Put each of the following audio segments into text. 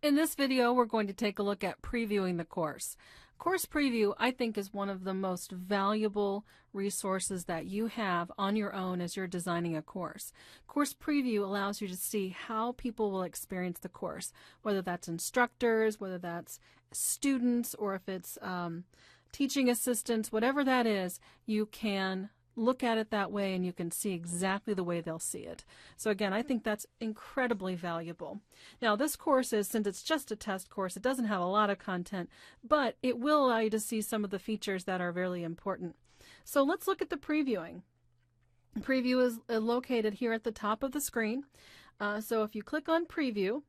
In this video, we're going to take a look at previewing the course. Course Preview, I think, is one of the most valuable resources that you have on your own as you're designing a course. Course Preview allows you to see how people will experience the course, whether that's instructors, whether that's students, or if it's teaching assistants, whatever that is, you can look at it that way and you can see exactly the way they'll see it. So again, I think that's incredibly valuable. Now this course is, since it's just a test course, it doesn't have a lot of content, but it will allow you to see some of the features that are really important. So let's look at the previewing. Preview is located here at the top of the screen. So if you click on Preview,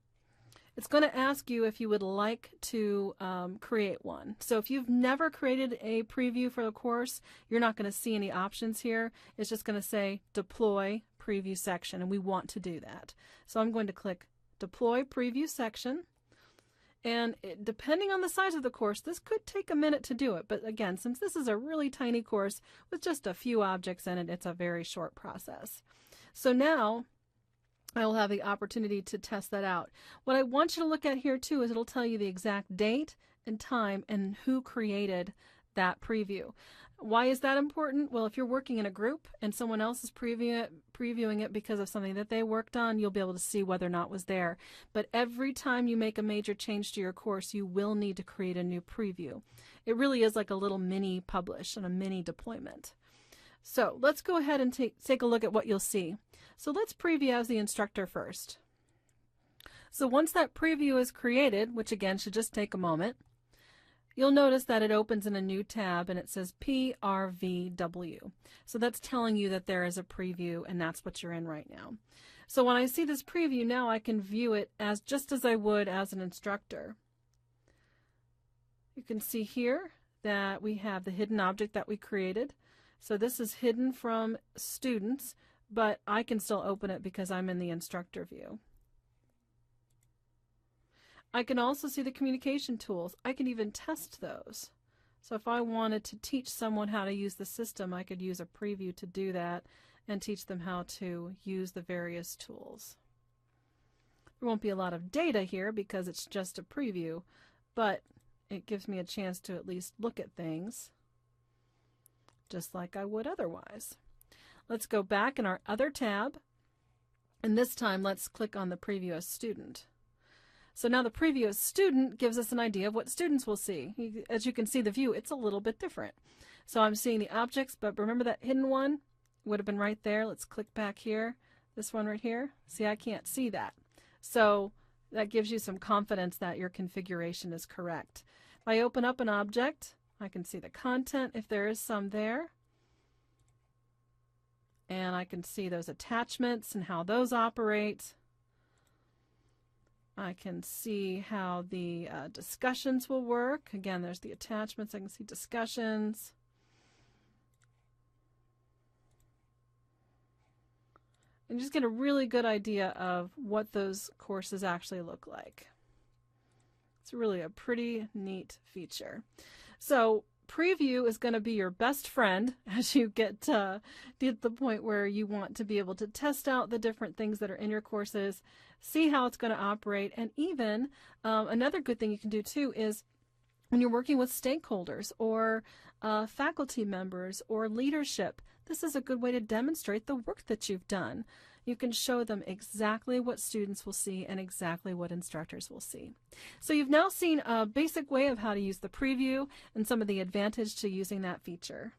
it's going to ask you if you would like to create one. So if you've never created a preview for the course, you're not going to see any options here. It's just going to say Deploy Preview Section, and we want to do that. So I'm going to click Deploy Preview Section. And depending on the size of the course, this could take a minute to do it. But again, since this is a really tiny course with just a few objects in it, it's a very short process. So now I will have the opportunity to test that out. What I want you to look at here too is it'll tell you the exact date and time and who created that preview. Why is that important? Well, if you're working in a group and someone else is previewing it because of something that they worked on, you'll be able to see whether or not it was there. But every time you make a major change to your course, you will need to create a new preview. It really is like a little mini publish and a mini deployment. So let's go ahead and take a look at what you'll see. So let's preview as the instructor first. So once that preview is created, which again should just take a moment, you'll notice that it opens in a new tab and it says PRVW. So that's telling you that there is a preview and that's what you're in right now. So when I see this preview now, I can view it as just as I would as an instructor. You can see here that we have the hidden object that we created. So this is hidden from students, but I can still open it because I'm in the instructor view. I can also see the communication tools. I can even test those. So if I wanted to teach someone how to use the system, I could use a preview to do that and teach them how to use the various tools. There won't be a lot of data here because it's just a preview, but it gives me a chance to at least look at things just like I would otherwise. Let's go back in our other tab, and this time let's click on the Preview as Student. So now the Preview as Student gives us an idea of what students will see. As you can see, the view, it's a little bit different. So I'm seeing the objects, but remember that hidden one would have been right there. Let's click back here, this one right here. See, I can't see that. So that gives you some confidence that your configuration is correct. If I open up an object, I can see the content if there is some there. And I can see those attachments and how those operate. I can see how the discussions will work. Again, there's the attachments. I can see discussions. And just get a really good idea of what those courses actually look like. It's really a pretty neat feature. So Preview is going to be your best friend as you get to the point where you want to be able to test out the different things that are in your courses, see how it's going to operate, and even another good thing you can do too is when you're working with stakeholders or faculty members or leadership, this is a good way to demonstrate the work that you've done. You can show them exactly what students will see and exactly what instructors will see. So you've now seen a basic way of how to use the preview and some of the advantage to using that feature.